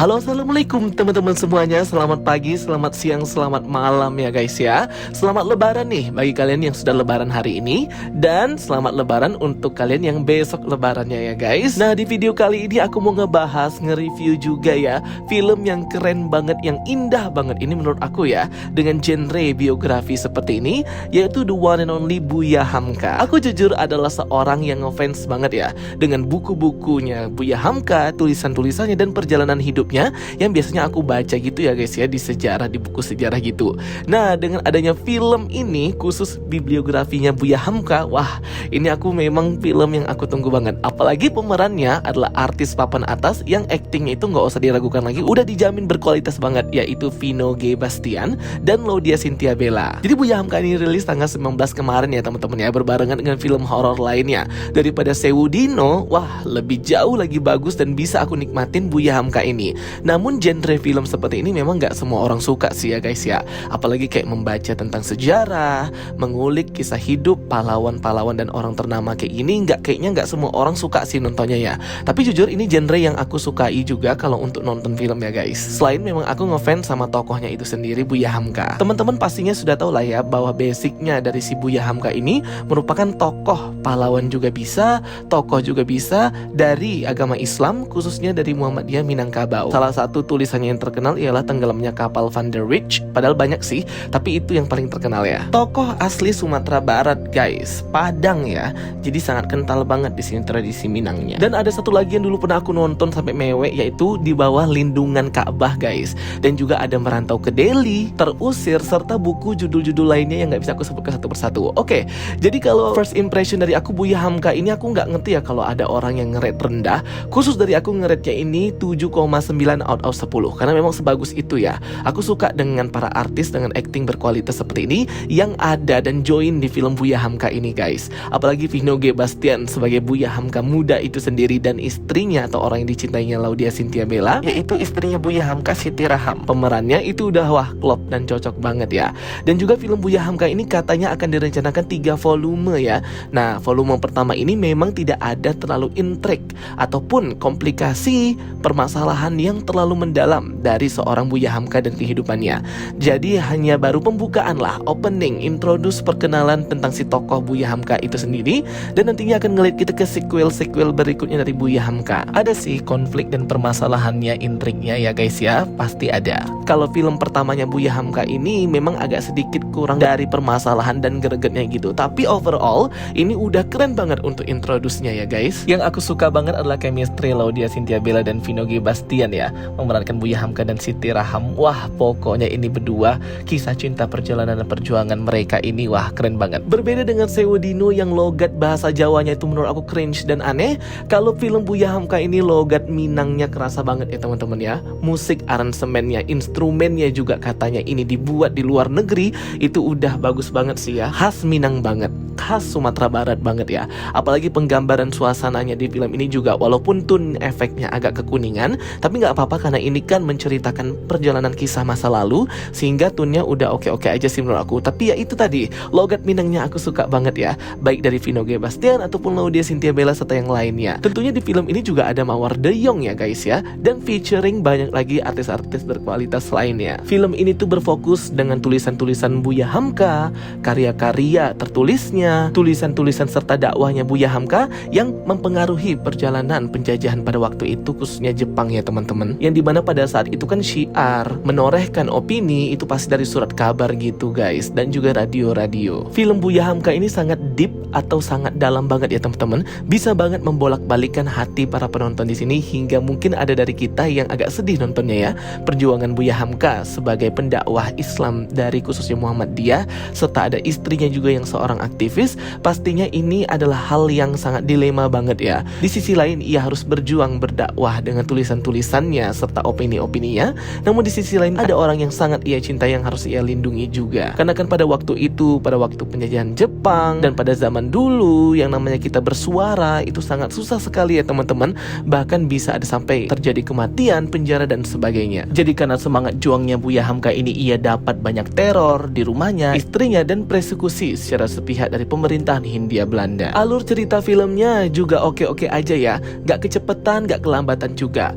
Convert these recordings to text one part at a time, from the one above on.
Halo, assalamualaikum teman-teman semuanya. Selamat pagi, selamat siang, selamat malam ya guys ya. Selamat lebaran nih bagi kalian yang sudah lebaran hari ini, dan selamat lebaran untuk kalian yang besok lebarannya ya guys. Nah, di video kali ini aku mau ngebahas, nge-review juga ya film yang keren banget, yang indah banget ini menurut aku ya, dengan genre biografi seperti ini, yaitu The One and Only Buya Hamka. Aku jujur adalah seorang yang ngefans banget ya dengan buku-bukunya Buya Hamka, tulisan-tulisannya dan perjalanan hidupnya yang biasanya aku baca gitu ya guys ya, di sejarah, di buku sejarah gitu. Nah, dengan adanya film ini khusus bibliografinya Buya Hamka, wah ini aku memang film yang aku tunggu banget. Apalagi pemerannya adalah artis papan atas yang aktingnya itu nggak usah diragukan lagi, udah dijamin berkualitas banget, yaitu Vino G. Bastian dan Laudya Cynthia Bella. Jadi Buya Hamka ini rilis tanggal 19 kemarin ya teman-teman ya, berbarengan dengan film horor lainnya. Daripada Sewu Dino, wah lebih jauh lagi bagus dan bisa aku nikmatin Buya Hamka ini. Namun genre film seperti ini memang gak semua orang suka sih ya guys ya. Apalagi kayak membaca tentang sejarah, mengulik kisah hidup pahlawan-pahlawan dan orang ternama kayak gini, kayaknya gak semua orang suka sih nontonnya ya. Tapi jujur ini genre yang aku sukai juga kalau untuk nonton film ya guys. Selain memang aku ngefans sama tokohnya itu sendiri, Buya Hamka. Teman-teman pastinya sudah tahu lah ya bahwa basicnya dari si Buya Hamka ini merupakan tokoh pahlawan juga bisa, tokoh juga bisa dari agama Islam, khususnya dari Muhammadiyah Minangkabau. Salah satu tulisannya yang terkenal ialah tenggelamnya kapal Van der Wijk. Padahal banyak sih, tapi itu yang paling terkenal ya. Tokoh asli Sumatera Barat guys, Padang ya. Jadi sangat kental banget di sini tradisi Minangnya. Dan ada satu lagi yang dulu pernah aku nonton sampai mewek, yaitu Di Bawah Lindungan Ka'bah guys. Dan juga ada Merantau ke Delhi, Terusir, serta buku judul-judul lainnya yang nggak bisa aku sebutkan satu persatu. Oke, jadi kalau first impression dari aku Buya Hamka ini, aku nggak ngerti ya kalau ada orang yang nge-rate rendah. Khusus dari aku nge-rate-nya ini 7,9 out of 10, karena memang sebagus itu ya. Aku suka dengan para artis dengan acting berkualitas seperti ini yang ada dan join di film Buya Hamka ini guys. Apalagi Vino G. Bastian sebagai Buya Hamka muda itu sendiri, dan istrinya atau orang yang dicintainya Laudya Cynthia Bella, yaitu istrinya Buya Hamka, Siti Raham. Pemerannya itu udah wah klop dan cocok banget ya. Dan juga film Buya Hamka ini katanya akan direncanakan 3 volume ya. Nah, volume pertama ini memang tidak ada terlalu intrik ataupun komplikasi permasalahan yang terlalu mendalam dari seorang Buya Hamka dan kehidupannya. Jadi hanya baru pembukaan lah, opening, introduce, perkenalan tentang si tokoh Buya Hamka itu sendiri. Dan nantinya akan ngeliat kita ke sequel berikutnya dari Buya Hamka. Ada sih konflik dan permasalahannya, intriknya ya guys ya, pasti ada. Kalau film pertamanya Buya Hamka ini memang agak sedikit kurang dari permasalahan dan gregetnya gitu, tapi overall ini udah keren banget untuk introduce-nya ya guys. Yang aku suka banget adalah chemistry Laudya Cynthia Bella dan Vino G. Bastian ya, memerankan Buya Hamka dan Siti Raham. Wah pokoknya ini berdua, kisah cinta, perjalanan dan perjuangan mereka ini wah keren banget. Berbeda dengan Sewu Dino yang logat bahasa Jawanya itu menurut aku cringe dan aneh, kalau film Buya Hamka ini logat Minangnya kerasa banget ya teman-teman ya. Musik, aransemennya, instrumennya juga katanya ini dibuat di luar negeri, itu udah bagus banget sih ya, khas Minang banget, khas Sumatera Barat banget ya. Apalagi penggambaran suasananya di film ini juga, walaupun tone efeknya agak kekuningan, tapi nggak apa-apa karena ini kan menceritakan perjalanan kisah masa lalu, sehingga tone-nya udah oke-oke aja sih menurut aku. Tapi ya itu tadi, logat Minangnya aku suka banget ya, baik dari Vino G. Bastian ataupun Laudya Cynthia Bella serta yang lainnya. Tentunya di film ini juga ada Mawar De Jong ya guys ya, dan featuring banyak lagi artis-artis berkualitas lainnya. Film ini tuh berfokus dengan tulisan-tulisan Buya Hamka, karya-karya tertulisnya, tulisan-tulisan serta dakwahnya Buya Hamka yang mempengaruhi perjalanan penjajahan pada waktu itu, khususnya Jepang ya teman-teman. Yang dimana pada saat itu kan syiar menorehkan opini itu pasti dari surat kabar gitu guys, dan juga radio-radio. Film Buya Hamka ini sangat deep atau sangat dalam banget ya teman-teman, bisa banget membolak-balikan hati para penonton di sini, hingga mungkin ada dari kita yang agak sedih nontonnya ya. Perjuangan Buya Hamka sebagai pendakwah Islam dari khususnya Muhammadiyah, serta ada istrinya juga yang seorang aktivis, pastinya ini adalah hal yang sangat dilema banget ya. Di sisi lain ia harus berjuang berdakwah dengan tulisan-tulisannya serta opini-opininya, namun di sisi lain ada orang yang sangat ia cintai yang harus ia lindungi juga. Karena kan pada waktu itu, pada waktu penjajahan Jepang dan pada zaman dulu yang namanya kita bersuara itu sangat susah sekali ya teman-teman. Bahkan bisa ada sampai terjadi kematian, penjara dan sebagainya. Jadi karena semangat juangnya Buya Hamka ini, ia dapat banyak teror di rumahnya, istrinya, dan persekusi secara sepihak dari pemerintahan Hindia Belanda. Alur cerita filmnya juga oke-oke aja ya, gak kecepatan, gak kelambatan juga.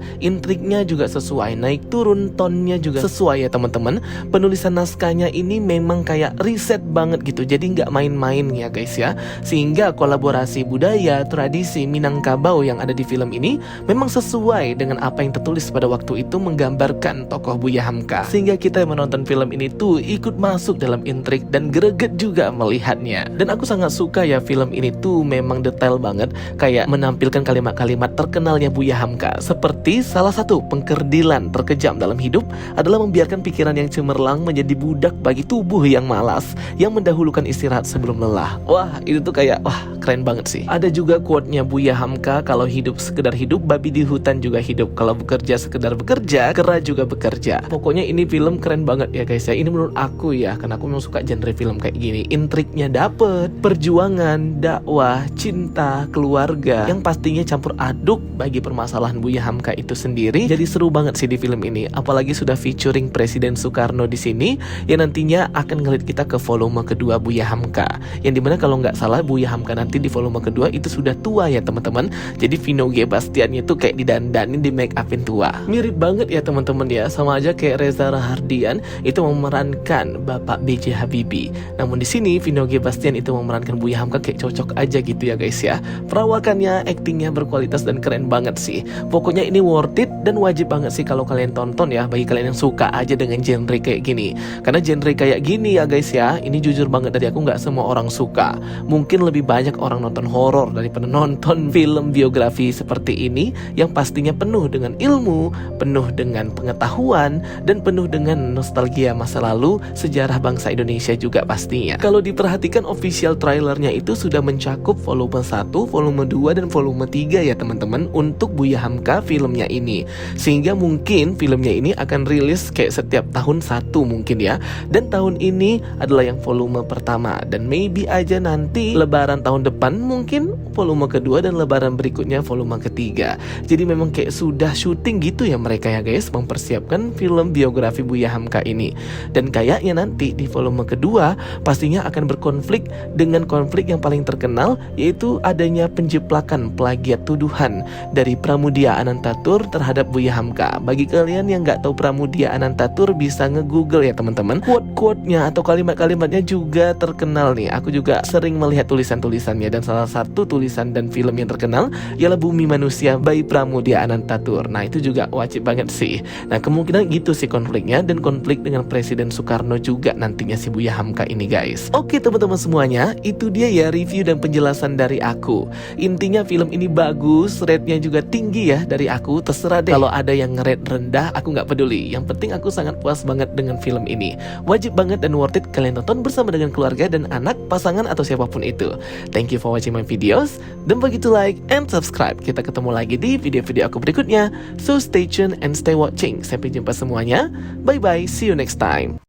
intriknya juga sesuai, naik turun tonnya juga sesuai ya teman-teman. Penulisan naskahnya ini memang kayak riset banget gitu, jadi nggak main-main ya guys ya. Sehingga kolaborasi budaya, tradisi Minangkabau yang ada di film ini memang sesuai dengan apa yang tertulis pada waktu itu, menggambarkan tokoh Buya Hamka. Sehingga kita yang menonton film ini tuh ikut masuk dalam intrik dan greget juga melihatnya. Dan aku sangat suka ya film ini tuh memang detail banget, kayak menampilkan kalimat-kalimat terkenalnya Buya Hamka. Seperti salah satu pengkerdilan terkejam dalam hidup adalah membiarkan pikiran yang cemerlang menjadi budak bagi tubuh yang malas, yang mendahulukan istirahat sebelum lelah. Wah, itu tuh kayak keren banget sih. Ada juga quote-nya Buya Hamka, kalau hidup sekedar hidup, babi di hutan juga hidup. Kalau bekerja sekedar bekerja, kera juga bekerja. Pokoknya ini film keren banget ya guys ya. Ini menurut aku ya, karena aku memang suka genre film kayak gini. Intriknya dapet, perjuangan, dakwah, cinta, keluarga, yang pastinya campur aduk bagi permasalahan Buya Hamka itu sendiri. Jadi seru banget sih di film ini. Apalagi sudah featuring Presiden Soekarno di sini, yang nantinya akan ngelit kita ke volume kedua Buya Hamka. Yang dimana kalau nggak salah Buya Hamka nanti di volume kedua itu sudah tua ya teman-teman. Jadi Vino G. Bastiannya tuh kayak didandanin, di make upin tua. Mirip banget ya teman-teman ya, sama aja kayak Reza Rahardian itu memerankan Bapak B.J. Habibie. Namun di sini Vino G. Bastian itu memerankan Buya Hamka kayak cocok aja gitu ya guys ya. Perawakannya, aktingnya berkualitas dan keren banget sih. Pokoknya ini worth it dan wajib banget sih kalau kalian tonton ya, bagi kalian yang suka aja dengan genre kayak gini. Karena genre kayak gini ya guys ya, ini jujur banget dari aku, nggak semua orang suka. Mungkin lebih banyak orang nonton horor daripada nonton film biografi seperti ini, yang pastinya penuh dengan ilmu, penuh dengan pengetahuan, dan penuh dengan nostalgia masa lalu, sejarah bangsa Indonesia juga pastinya. Kalau diperhatikan official trailernya itu sudah mencakup volume 1, volume 2, dan volume 3 ya teman-teman untuk Buya Hamka filmnya ini. Sehingga mungkin filmnya ini akan rilis kayak setiap tahun satu mungkin ya. Dan tahun ini adalah yang volume pertama, dan maybe aja nanti lebaran tahun depan mungkin volume kedua, dan lebaran berikutnya volume ketiga. Jadi memang kayak sudah syuting gitu ya mereka ya guys, mempersiapkan film biografi Buya Hamka ini. Dan kayaknya nanti di volume kedua pastinya akan berkonflik dengan konflik yang paling terkenal, yaitu adanya penjeplakan plagiat tuduhan dari Pramudia Anantatur terhadap Buya Hamka. Bagi kalian yang nggak tahu Pramudia Anantatur, bisa nge-google ya teman-teman. Quote-quote-nya atau kalimat-kalimatnya juga terkenal nih. Aku juga sering melihat tulisan-tulisannya, dan salah satu tulisan dan film yang terkenal ialah Bumi Manusia by Pramudia Anantatur. Nah itu juga wajib banget sih. Nah kemungkinan gitu sih konfliknya, dan konflik dengan Presiden Soekarno juga nantinya si Buya Hamka ini guys. Oke teman-teman semuanya, itu dia ya review dan penjelasan dari aku. Intinya film ini bagus, rate-nya juga tinggi ya dari aku. Terserah deh kalau ada yang nge-rate rendah, aku nggak peduli. Yang penting aku sangat puas banget dengan film ini. Wajib banget dan worth it kalian tonton bersama dengan keluarga dan anak, pasangan, atau siapapun itu. Thank you for watching my videos. Don't forget to like and subscribe. Kita ketemu lagi di video-video aku berikutnya. So stay tuned and stay watching. Sampai jumpa semuanya. Bye bye, see you next time.